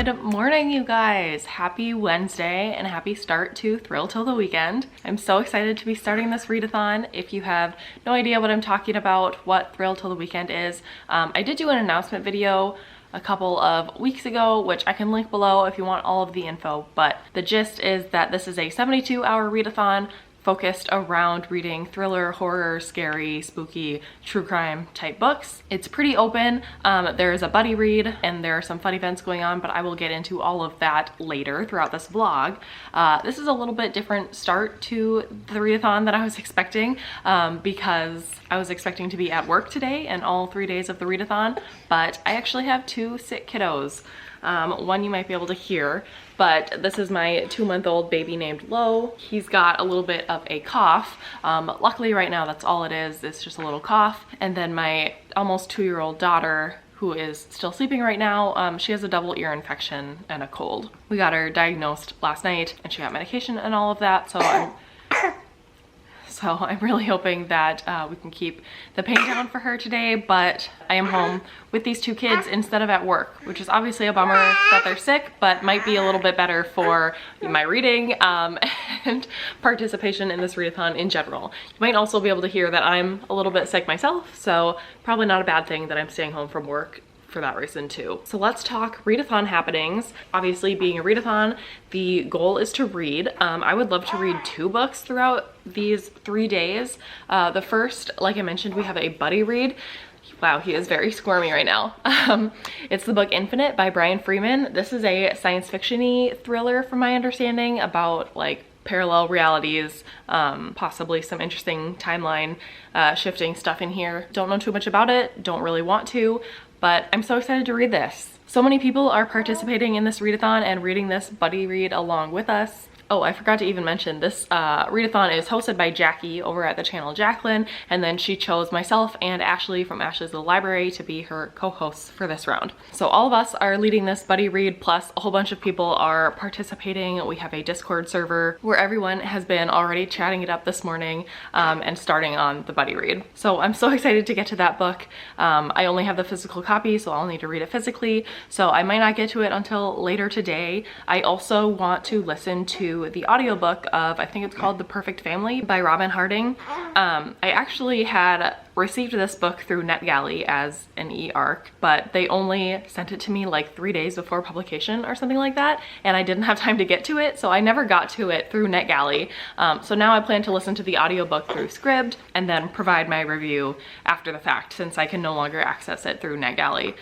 Good morning, you guys. Happy Wednesday and happy start to Thrill Till the Weekend. I'm so excited to be starting this readathon. If you have no idea what I'm talking about, what Thrill Till the Weekend is, I did do an announcement video a couple of weeks ago, which I can link below if you want all of the info, but the gist is that this is a 72-hour readathon focused around reading thriller, horror, scary, spooky, true crime type books. It's pretty open. There's a buddy read and there are some fun events going on, but I will get into all of that later throughout this vlog. This is a little bit different start to the readathon than I was expecting because I was expecting to be at work today and all 3 days of the readathon, but I actually have two sick kiddos. One you might be able to hear, but this is my 2-month-old baby named Lo. He's got a little bit of a cough. Luckily right now that's all it is. It's just a little cough. And then my almost 2-year-old daughter, who is still sleeping right now, she has a double ear infection and a cold. We got her diagnosed last night and she got medication and all of that, so I'm really hoping that we can keep the pain down for her today, but I am home with these two kids instead of at work, which is obviously a bummer that they're sick, but might be a little bit better for my reading and participation in this readathon in general. You might also be able to hear that I'm a little bit sick myself, so probably not a bad thing that I'm staying home from work for that reason too. So let's talk readathon happenings. Obviously, being a readathon, the goal is to read. I would love to read 2 books throughout these 3 days. The first, like I mentioned, we have a buddy read. Wow, he is very squirmy right now. It's the book Infinite by Brian Freeman. This is a science fiction-y thriller from my understanding about like parallel realities, possibly some interesting timeline shifting stuff in here. Don't know too much about it, don't really want to, but I'm so excited to read this. So many people are participating in this readathon and reading this buddy read along with us. Oh, I forgot to even mention this readathon is hosted by Jackie over at the channel Jacqueline, and then she chose myself and Ashley from Ashley's Little Library to be her co-hosts for this round. So all of us are leading this buddy read, plus a whole bunch of people are participating. We have a Discord server where everyone has been already chatting it up this morning and starting on the buddy read. So I'm so excited to get to that book. I only have the physical copy, so I'll need to read it physically, so I might not get to it until later today. I also want to listen to the audiobook of, I think it's called The Perfect Family by Robin Harding. I actually had received this book through NetGalley as an e-arc, but they only sent it to me like 3 days before publication or something like that, and I didn't have time to get to it, so I never got to it through NetGalley. So now I plan to listen to the audiobook through Scribd and then provide my review after the fact, since I can no longer access it through NetGalley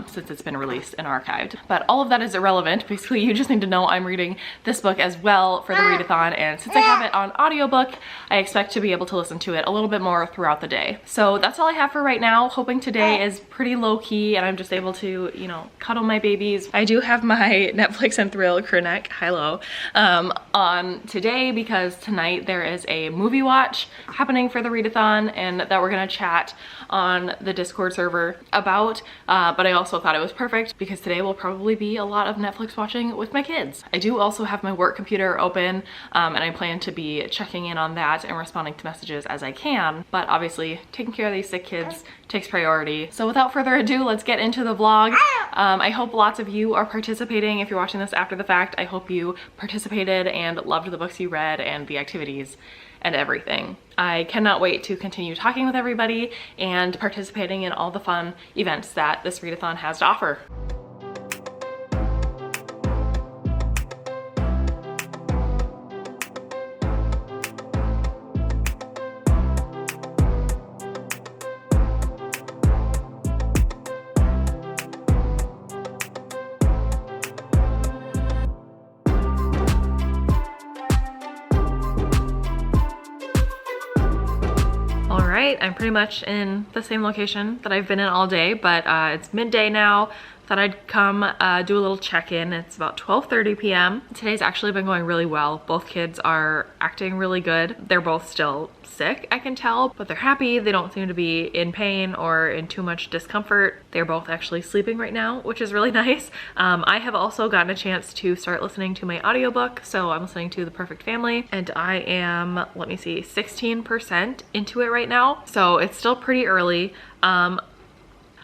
since it's been released and archived. But all of that is irrelevant. Basically, you just need to know I'm reading this book as well for the readathon, and since I have it on audiobook, I expect to be able to listen to it a little bit more throughout the day. So that's all I have for right now. Hoping today is pretty low-key and I'm just able to, you know, cuddle my babies. I do have my Netflix and Thrill crew neck, hi-lo, on today because tonight there is a movie watch happening for the readathon and that we're gonna chat on the Discord server about, but I also thought it was perfect because today will probably be a lot of Netflix watching with my kids. I do also have my work computer open and I plan to be checking in on that and responding to messages as I can, but obviously taking care of these sick kids takes priority. So without further ado, let's get into the vlog. I hope lots of you are participating. If you're watching this after the fact, I hope you participated and loved the books you read and the activities and everything. I cannot wait to continue talking with everybody and participating in all the fun events that this readathon has to offer. I'm pretty much in the same location that I've been in all day, but it's midday now. Thought I'd come do a little check-in. It's about 12:30 p.m. Today's actually been going really well. Both kids are acting really good. They're both still sick, I can tell, but they're happy. They don't seem to be in pain or in too much discomfort. They're both actually sleeping right now, which is really nice. I have also gotten a chance to start listening to my audiobook, so I'm listening to The Perfect Family, and I am, let me see, 16% into it right now, so it's still pretty early.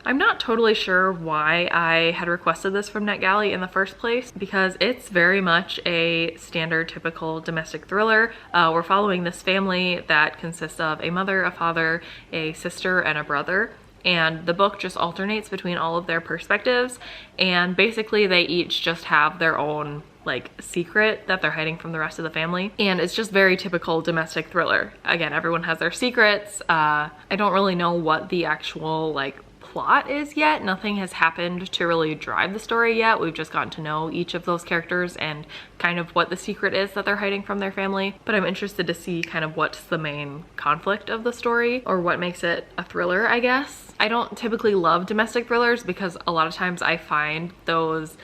I'm not totally sure why I had requested this from NetGalley in the first place, because it's very much a standard typical domestic thriller. We're following this family that consists of a mother, a father, a sister, and a brother. And the book just alternates between all of their perspectives, and basically they each just have their own like secret that they're hiding from the rest of the family, and it's just very typical domestic thriller. Again, everyone has their secrets. I don't really know what the actual like plot is yet. Nothing has happened to really drive the story yet. We've just gotten to know each of those characters and kind of what the secret is that they're hiding from their family. But I'm interested to see kind of what's the main conflict of the story, or what makes it a thriller, I guess. I don't typically love domestic thrillers because a lot of times I find those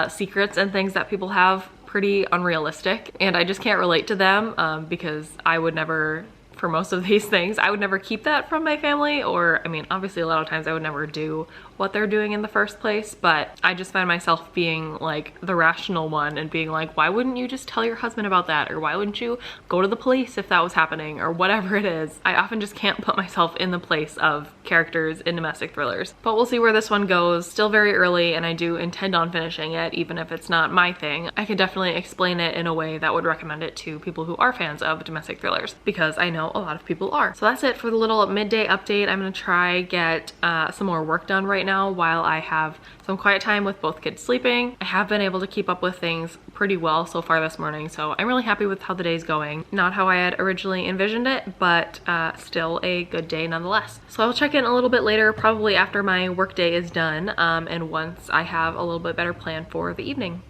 secrets and things that people have pretty unrealistic, and I just can't relate to them because I would never, for most of these things, I would never keep that from my family, or I mean, obviously a lot of times I would never do what they're doing in the first place, but I just find myself being like the rational one and being like, why wouldn't you just tell your husband about that? Or why wouldn't you go to the police if that was happening, or whatever it is. I often just can't put myself in the place of characters in domestic thrillers. But we'll see where this one goes. Still very early, and I do intend on finishing it, even if it's not my thing. I could definitely explain it in a way that would recommend it to people who are fans of domestic thrillers, because I know a lot of people are. So that's it for the little midday update. I'm gonna try get some more work done right now while I have some quiet time with both kids sleeping. I have been able to keep up with things pretty well so far this morning, so I'm really happy with how the day's going. Not how I had originally envisioned it, but still a good day nonetheless. So I'll check in a little bit later, probably after my work day is done, and once I have a little bit better plan for the evening.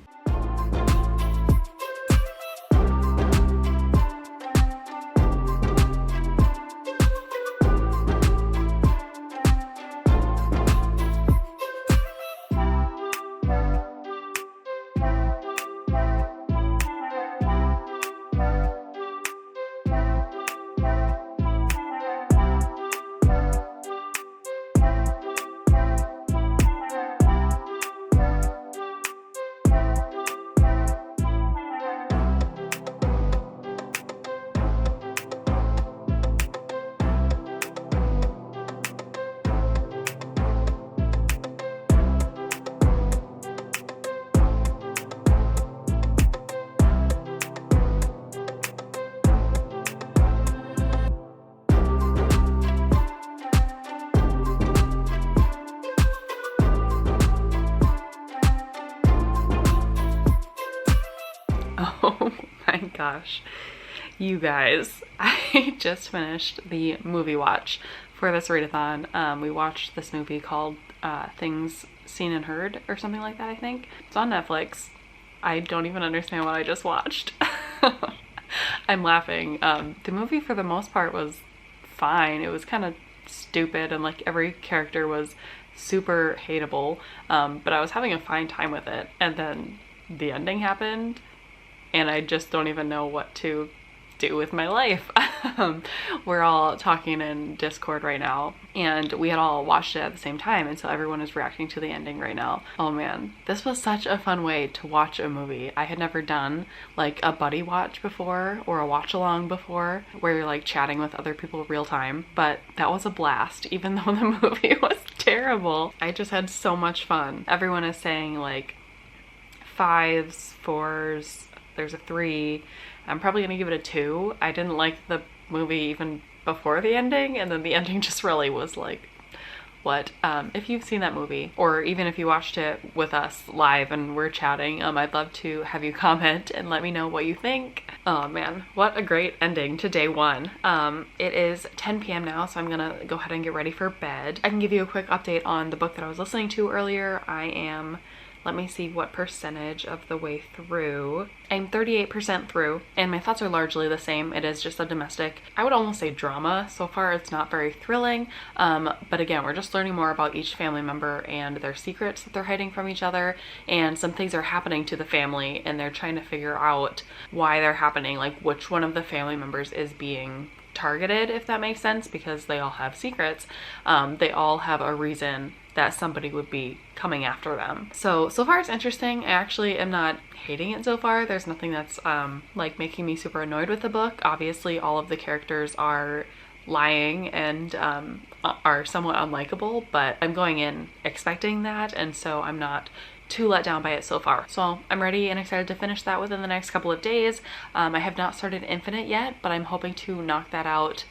Oh my gosh, you guys, I just finished the movie watch for this readathon. We watched this movie called Things Seen and Heard, or something like that, I think. It's on Netflix. I don't even understand what I just watched. I'm laughing. The movie for the most part was fine. It was kind of stupid, and like every character was super hateable, but I was having a fine time with it. And then the ending happened, and I just don't even know what to do with my life. We're all talking in Discord right now, and we had all watched it at the same time, and so everyone is reacting to the ending right now. Oh man, this was such a fun way to watch a movie. I had never done like a buddy watch before, or a watch along before, where you're like chatting with other people real time, but that was a blast, even though the movie was terrible. I just had so much fun. Everyone is saying like 5s, 4s, there's a 3. I'm probably gonna give it a 2. I didn't like the movie even before the ending, and then the ending just really was like, what? If you've seen that movie, or even if you watched it with us live and we're chatting, I'd love to have you comment and let me know what you think. Oh man, what a great ending to day one. It is 10 p.m. now, so I'm gonna go ahead and get ready for bed. I can give you a quick update on the book that I was listening to earlier. I am, let me see what percentage of the way through. I'm 38% through, and my thoughts are largely the same. It is just a domestic, I would almost say drama. So far it's not very thrilling, but again, we're just learning more about each family member and their secrets that they're hiding from each other, and some things are happening to the family, and they're trying to figure out why they're happening, like which one of the family members is being targeted, if that makes sense, because they all have secrets. They all have a reason that somebody would be coming after them. So far it's interesting. I actually am not hating it so far. There's nothing that's like making me super annoyed with the book. Obviously all of the characters are lying and are somewhat unlikable, but I'm going in expecting that, and so I'm not too let down by it so far. So I'm ready and excited to finish that within the next couple of days. I have not started Infinite yet, but I'm hoping to knock that out.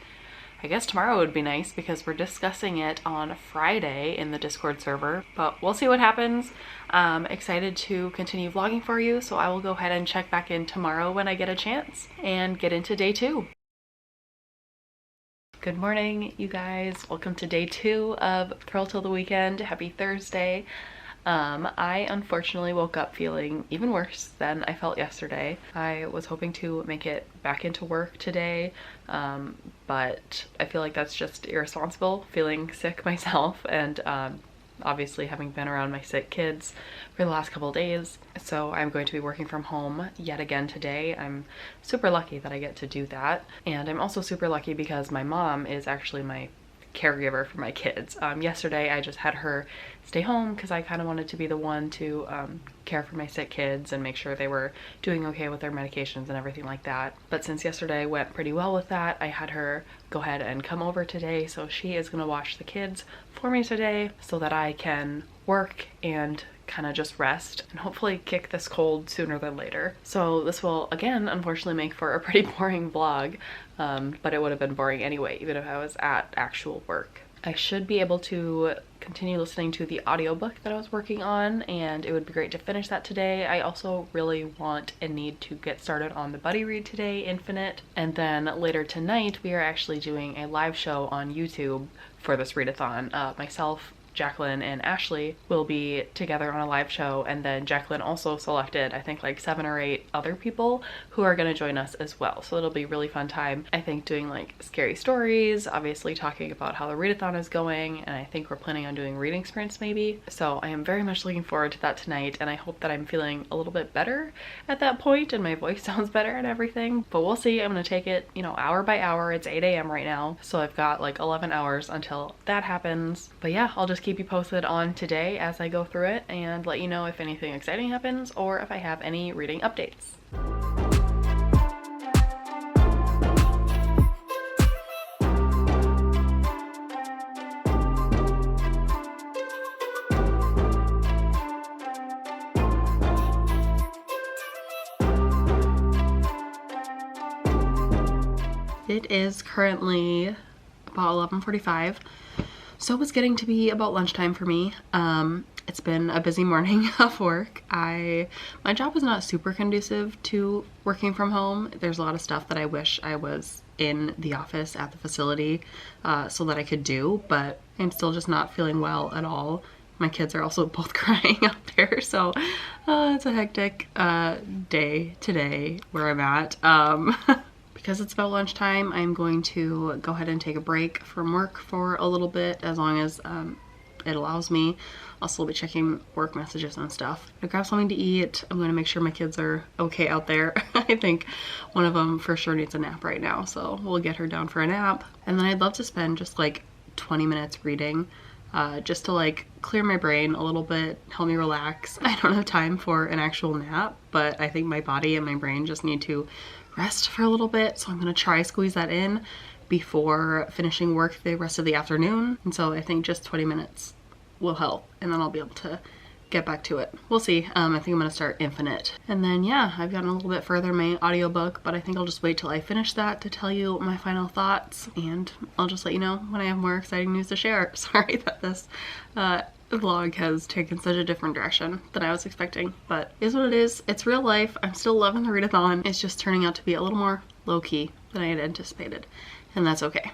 I guess tomorrow would be nice because we're discussing it on Friday in the Discord server, but we'll see what happens. Excited to continue vlogging for you, so I will go ahead and check back in tomorrow when I get a chance and get into day 2. Good morning, you guys. Welcome to day 2 of Thrill Till the Weekend. Happy Thursday. I unfortunately woke up feeling even worse than I felt yesterday. I was hoping to make it back into work today, but I feel like that's just irresponsible, feeling sick myself, and obviously having been around my sick kids for the last couple of days. So I'm going to be working from home yet again today. I'm super lucky that I get to do that. And I'm also super lucky because my mom is actually my caregiver for my kids. Yesterday I just had her stay home because I kind of wanted to be the one to care for my sick kids and make sure they were doing okay with their medications and everything like that. But since yesterday went pretty well with that, I had her go ahead and come over today, so she is gonna watch the kids for me today so that I can work and kind of just rest and hopefully kick this cold sooner than later. So this will again unfortunately make for a pretty boring vlog, but it would have been boring anyway even if I was at actual work. I should be able to continue listening to the audiobook that I was working on, and it would be great to finish that today. I also really want and need to get started on the buddy read today, Infinite, and then later tonight we are actually doing a live show on YouTube for this readathon. Myself, Jacqueline, and Ashley will be together on a live show, and then Jacqueline also selected I think like 7 or 8 other people who are going to join us as well. So it'll be a really fun time, I think, doing like scary stories, obviously talking about how the readathon is going, and I think we're planning on doing reading sprints maybe. So I am very much looking forward to that tonight, and I hope that I'm feeling a little bit better at that point and my voice sounds better and everything, but we'll see. I'm gonna take it, you know, hour by hour. It's 8 a.m. right now, so I've got like 11 hours until that happens. But yeah, I'll just keep you posted on today as I go through it and let you know if anything exciting happens or if I have any reading updates. It is currently about 11:45. So it's getting to be about lunchtime for me. It's been a busy morning of work. My job is not super conducive to working from home. There's a lot of stuff that I wish I was in the office at the facility so that I could do, but I'm still just not feeling well at all. My kids are also both crying out there, so it's a hectic day today where I'm at. Because it's about lunchtime, I'm going to go ahead and take a break from work for a little bit, as long as it allows me. I'll still be checking work messages and stuff. I'm gonna grab something to eat. I'm gonna make sure my kids are okay out there. I think one of them for sure needs a nap right now, so we'll get her down for a nap. And then I'd love to spend just like 20 minutes reading, just to like clear my brain a little bit, help me relax. I don't have time for an actual nap, but I think my body and my brain just need to rest for a little bit, so I'm gonna try squeeze that in before finishing work the rest of the afternoon. And so I think just 20 minutes will help, and then I'll be able to get back to it. We'll see. I think I'm gonna start Infinite. And then yeah, I've gotten a little bit further in my audiobook, but I think I'll just wait till I finish that to tell you my final thoughts, and I'll just let you know when I have more exciting news to share. Sorry that this vlog has taken such a different direction than I was expecting, but it is what it is. It's real life. I'm still loving the readathon. It's just turning out to be a little more low-key than I had anticipated, and that's okay.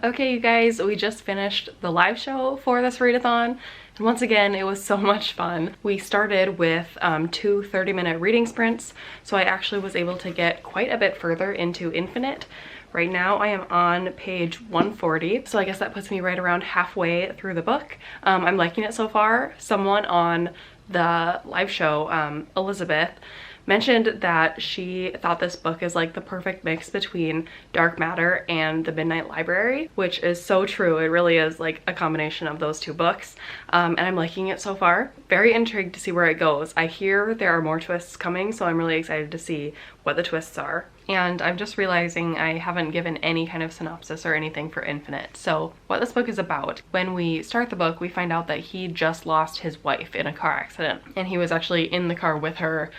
Okay, you guys, we just finished the live show for this readathon. And once again, it was so much fun. We started with 2 30-minute reading sprints, so I actually was able to get quite a bit further into Infinite. Right now I am on page 140, so I guess that puts me right around halfway through the book. I'm liking it so far. Someone on the live show, Elizabeth, mentioned that she thought this book is like the perfect mix between dark matter and the Midnight Library, which is so true. It really is like a combination of those two books, and I'm liking it so far. Very intrigued to see where it goes. I hear there are more twists coming, so I'm really excited to see what the twists are. And I'm just realizing I haven't given any kind of synopsis or anything for Infinite. So what this book is about: when we start the book, we find out that he just lost his wife in a car accident, and he was actually in the car with her.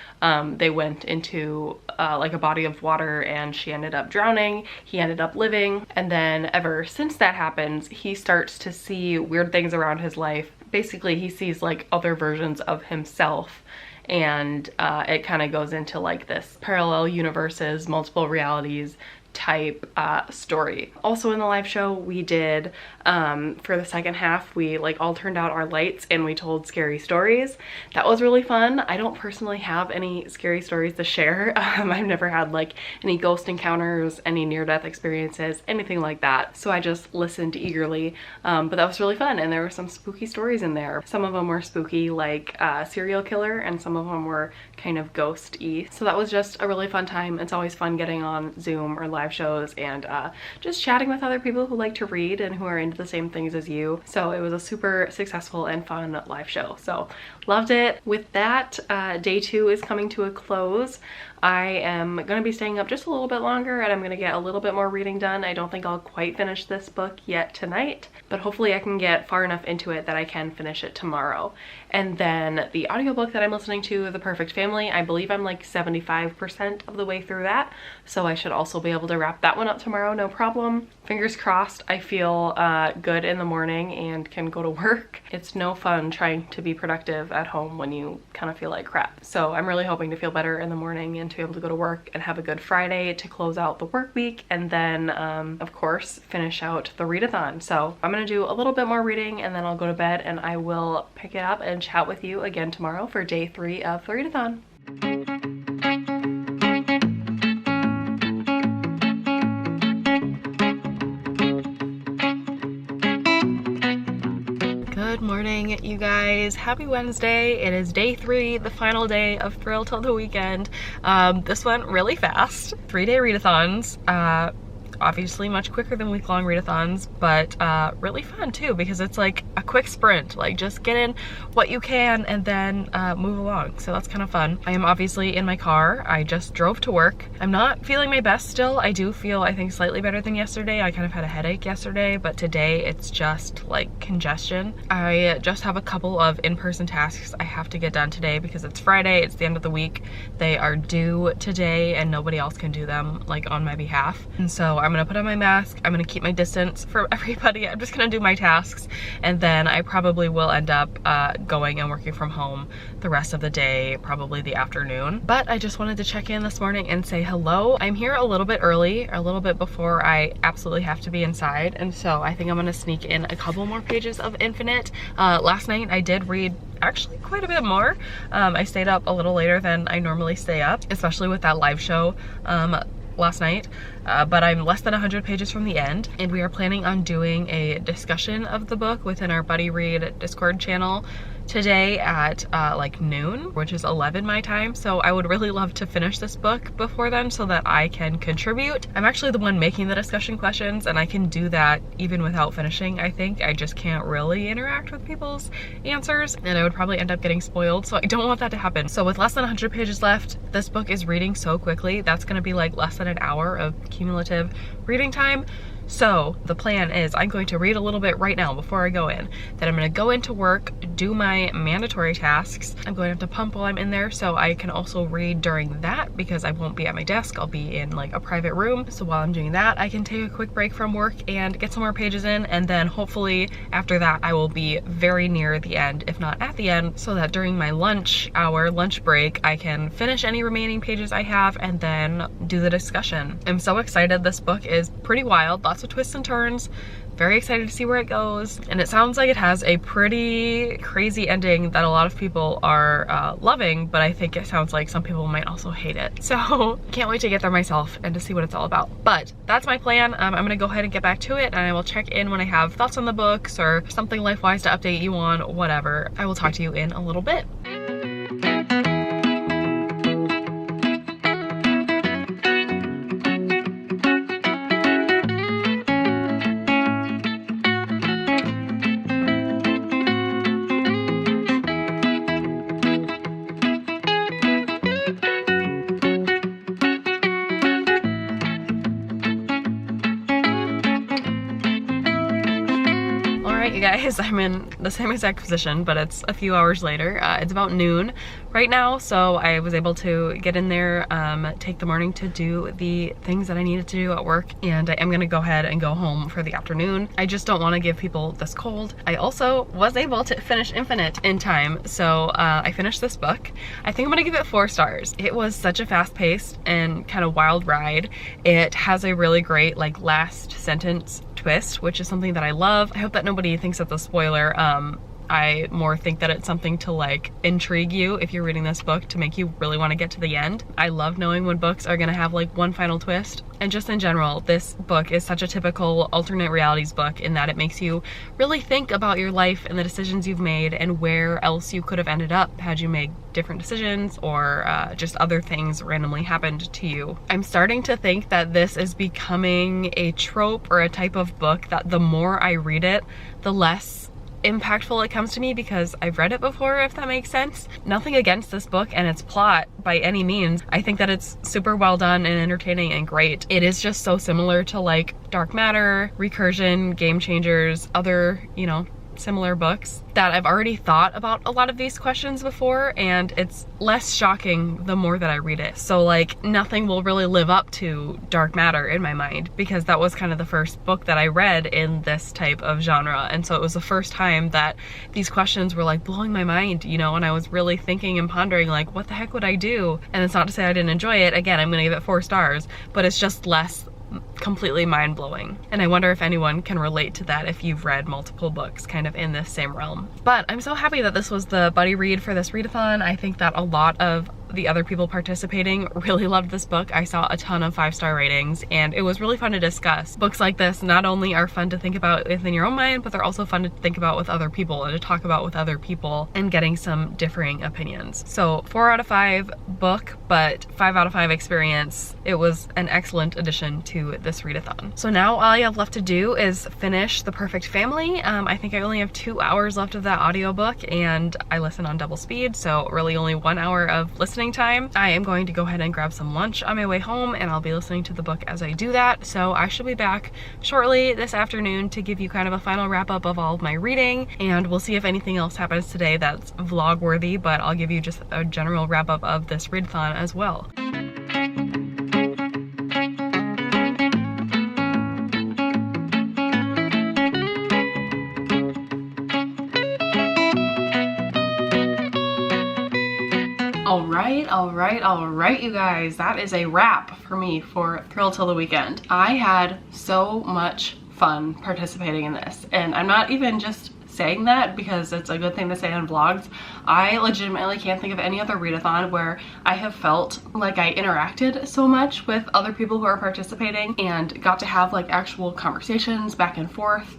They went into like a body of water, and she ended up drowning. He ended up living, and then ever since that happens, he starts to see weird things around his life. Basically, he sees like other versions of himself, and it kind of goes into like this parallel universes, multiple realities type story. Also in the live show, we did for the second half, we like all turned out our lights and we told scary stories. That was really fun. I don't personally have any scary stories to share. I've never had like any ghost encounters, any near-death experiences, anything like that, so I just listened eagerly. But that was really fun, and there were some spooky stories in there. Some of them were spooky, like serial killer, and some of them were kind of ghost-y. So that was just a really fun time. It's always fun getting on Zoom or live shows and just chatting with other people who like to read and who are into the same things as you. So it was a super successful and fun live show, so loved it. With that, day 2 is coming to a close. I am going to be staying up just a little bit longer, and I'm going to get a little bit more reading done. I don't think I'll quite finish this book yet tonight, but hopefully I can get far enough into it that I can finish it tomorrow. And then the audiobook that I'm listening to, The Perfect Family, I believe I'm like 75% of the way through that, so I should also be able to wrap that one up tomorrow, no problem. Fingers crossed I feel good in the morning and can go to work. It's no fun trying to be productive at home when you kind of feel like crap. So I'm really hoping to feel better in the morning and to be able to go to work and have a good Friday to close out the work week, and then of course finish out the readathon. So I'm gonna do a little bit more reading and then I'll go to bed, and I will pick it up and chat with you again tomorrow for day 3 of the readathon. Good morning, you guys. Happy Wednesday. It is day 3, the final day of Thrill Till the Weekend. This went really fast. 3-day readathons. Obviously much quicker than week-long readathons, but really fun too, because it's like a quick sprint. Like, just get in what you can and then move along, so that's kind of fun. I am obviously in my car. I just drove to work. I'm not feeling my best still. I do feel, I think, slightly better than yesterday. I kind of had a headache yesterday, but today it's just like congestion. I just have a couple of in-person tasks I have to get done today because it's Friday, it's the end of the week. They are due today and nobody else can do them like on my behalf, and so I'm gonna put on my mask. I'm gonna keep my distance from everybody. I'm just gonna do my tasks, and then I probably will end up going and working from home the rest of the day, probably the afternoon. But I just wanted to check in this morning and say hello. I'm here a little bit early, a little bit before I absolutely have to be inside, and so I think I'm gonna sneak in a couple more pages of Infinite. Last night I did read actually quite a bit more. I stayed up a little later than I normally stay up, especially with that live show last night, but I'm less than 100 pages from the end, and we are planning on doing a discussion of the book within our Buddy Read Discord channel today at like noon, which is 11 my time. So I would really love to finish this book before then so that I can contribute. I'm actually the one making the discussion questions, and I can do that even without finishing. I think I just can't really interact with people's answers, and I would probably end up getting spoiled, so I don't want that to happen. So with less than 100 pages left, this book is reading so quickly. That's gonna be like less than an hour of cumulative reading time. So the plan is I'm going to read a little bit right now before I go in. Then I'm going to go into work, do my mandatory tasks. I'm going to have to pump while I'm in there, so I can also read during that because I won't be at my desk. I'll be in like a private room. So while I'm doing that, I can take a quick break from work and get some more pages in. And then hopefully after that, I will be very near the end, if not at the end, so that during my lunch break, I can finish any remaining pages I have and then do the discussion. I'm so excited. This book is pretty wild. Lots lots of twists and turns. Very excited to see where it goes. And it sounds like it has a pretty crazy ending that a lot of people are loving, but I think it sounds like some people might also hate it. So can't wait to get there myself and to see what it's all about. But that's my plan. I'm gonna go ahead and get back to it, and I will check in when I have thoughts on the books or something life-wise to update you on, whatever. I will talk to you in a little bit. Alright, you guys, I'm in the same exact position, but it's a few hours later. It's about noon right now, so I was able to get in there, take the morning to do the things that I needed to do at work, and I am gonna go ahead and go home for the afternoon. I just don't want to give people this cold. I also was able to finish Infinite in time, so I finished this book. I think I'm gonna give it 4 stars. It was such a fast-paced and kind of wild ride. It has a really great like last sentence twist, which is something that I love. I hope that nobody thinks that's a spoiler. I more think that it's something to like intrigue you if you're reading this book, to make you really want to get to the end. I love knowing when books are gonna have like one final twist. And just in general, this book is such a typical alternate realities book in that it makes you really think about your life and the decisions you've made and where else you could have ended up had you made different decisions or just other things randomly happened to you. I'm starting to think that this is becoming a trope or a type of book that the more I read it, the less impactful it comes to me, because I've read it before, if that makes sense. Nothing against this book and its plot by any means. I think that it's super well done and entertaining and great. It is just so similar to like Dark Matter, Recursion, Game Changers, other, you know, similar books that I've already thought about a lot of these questions before, and it's less shocking the more that I read it. So like nothing will really live up to Dark Matter in my mind, because that was kind of the first book that I read in this type of genre, and so it was the first time that these questions were like blowing my mind, you know, and I was really thinking and pondering like, what the heck would I do? And it's not to say I didn't enjoy it. Again, I'm gonna give it 4 stars, but it's just less completely mind-blowing. And I wonder if anyone can relate to that if you've read multiple books kind of in this same realm. But I'm so happy that this was the buddy read for this readathon. I think that a lot of the other people participating really loved this book. I saw a ton of 5-star ratings, and it was really fun to discuss. Books like this not only are fun to think about within your own mind, but they're also fun to think about with other people and to talk about with other people and getting some differing opinions. So 4 out of 5 book, but 5 out of 5 experience. It was an excellent addition to this readathon. So now all I have left to do is finish The Perfect Family. I think I only have 2 hours left of that audiobook, and I listen on double speed, so really only 1 hour of listening time. I am going to go ahead and grab some lunch on my way home, and I'll be listening to the book as I do that. So I should be back shortly this afternoon to give you kind of a final wrap up of all of my reading, and we'll see if anything else happens today that's vlog worthy, but I'll give you just a general wrap up of this readathon as well. All right, you guys, that is a wrap for me for Thrill Till the Weekend. I had so much fun participating in this, and I'm not even just saying that because it's a good thing to say on vlogs. I legitimately can't think of any other readathon where I have felt like I interacted so much with other people who are participating and got to have like actual conversations back and forth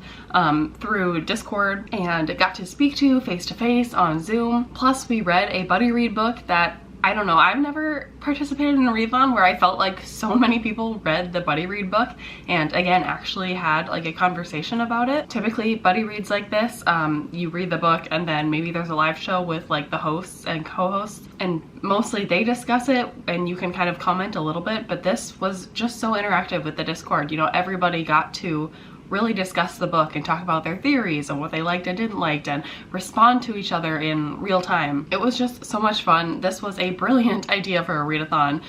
through Discord, and got to speak to face-to-face on Zoom. Plus we read a buddy read book that, I don't know, I've never participated in a readathon where I felt like so many people read the buddy read book and again actually had like a conversation about it. Typically buddy reads like this, you read the book and then maybe there's a live show with like the hosts and co-hosts, and mostly they discuss it and you can kind of comment a little bit, but this was just so interactive with the Discord. You know, everybody got to really discuss the book and talk about their theories and what they liked and didn't like, and respond to each other in real time. It was just so much fun. This was a brilliant idea for a readathon.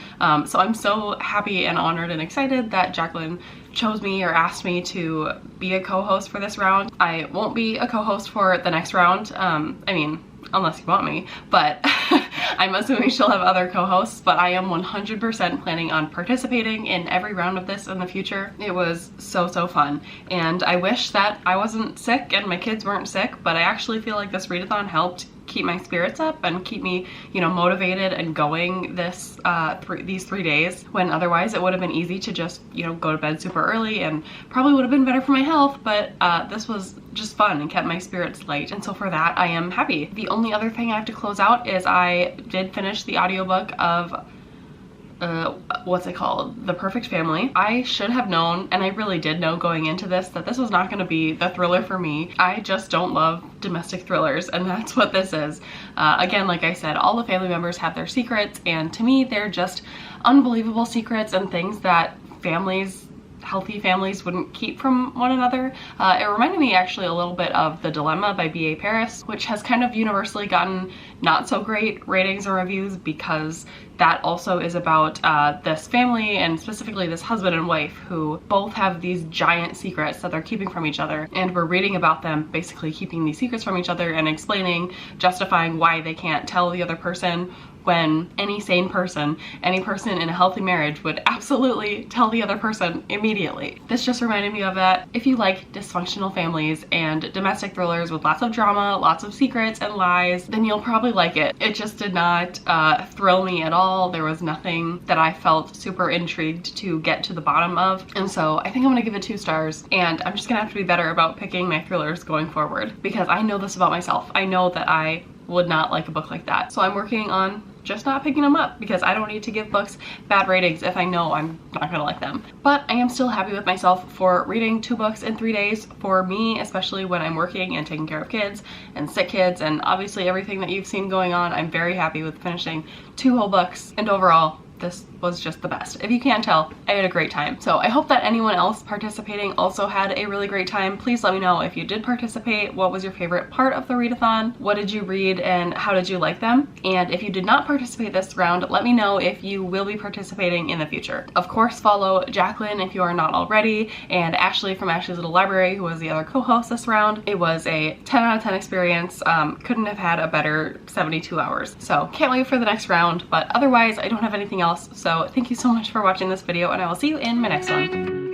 So I'm so happy and honored and excited that Jacqueline chose me or asked me to be a co-host for this round. I won't be a co-host for the next round. I mean, unless you want me, but I'm assuming she'll have other co-hosts, but I am 100% planning on participating in every round of this in the future. It was so fun, and I wish that I wasn't sick and my kids weren't sick, but I actually feel like this readathon helped keep my spirits up and keep me, you know, motivated and going these 3 days, when otherwise it would have been easy to just, you know, go to bed super early and probably would have been better for my health, but this was just fun and kept my spirits light, and so for that I am happy. The only other thing I have to close out is I did finish the audiobook of what's it called? The Perfect Family. I should have known, and I really did know going into this, that this was not going to be the thriller for me. I just don't love domestic thrillers, and that's what this is. Again, like I said, all the family members have their secrets, and to me they're just unbelievable secrets and things that healthy families wouldn't keep from one another. It reminded me actually a little bit of The Dilemma by B.A. Paris, which has kind of universally gotten not so great ratings or reviews because that also is about this family, and specifically this husband and wife, who both have these giant secrets that they're keeping from each other, and we're reading about them basically keeping these secrets from each other and justifying why they can't tell the other person, when any sane person, any person in a healthy marriage would absolutely tell the other person immediately. This just reminded me of that. If you like dysfunctional families and domestic thrillers with lots of drama, lots of secrets and lies, then you'll probably like it. It just did not thrill me at all. There was nothing that I felt super intrigued to get to the bottom of, and so I think I'm gonna give it 2 stars, and I'm just gonna have to be better about picking my thrillers going forward, because I know this about myself. I know that I would not like a book like that, so I'm working on just not picking them up, because I don't need to give books bad ratings if I know I'm not gonna like them. But I am still happy with myself for reading 2 books in 3 days. For me, especially when I'm working and taking care of kids and sick kids and obviously everything that you've seen going on, I'm very happy with finishing 2 whole books, and overall this was just the best. If you can't tell, I had a great time. So I hope that anyone else participating also had a really great time. Please let me know if you did participate. What was your favorite part of the readathon? What did you read and how did you like them? And if you did not participate this round, let me know if you will be participating in the future. Of course, follow Jacqueline if you are not already, and Ashley from Ashley's Little Library, who was the other co-host this round. It was a 10 out of 10 experience. Couldn't have had a better 72 hours. So can't wait for the next round, but otherwise I don't have anything else. So thank you so much for watching this video, and I will see you in my next one.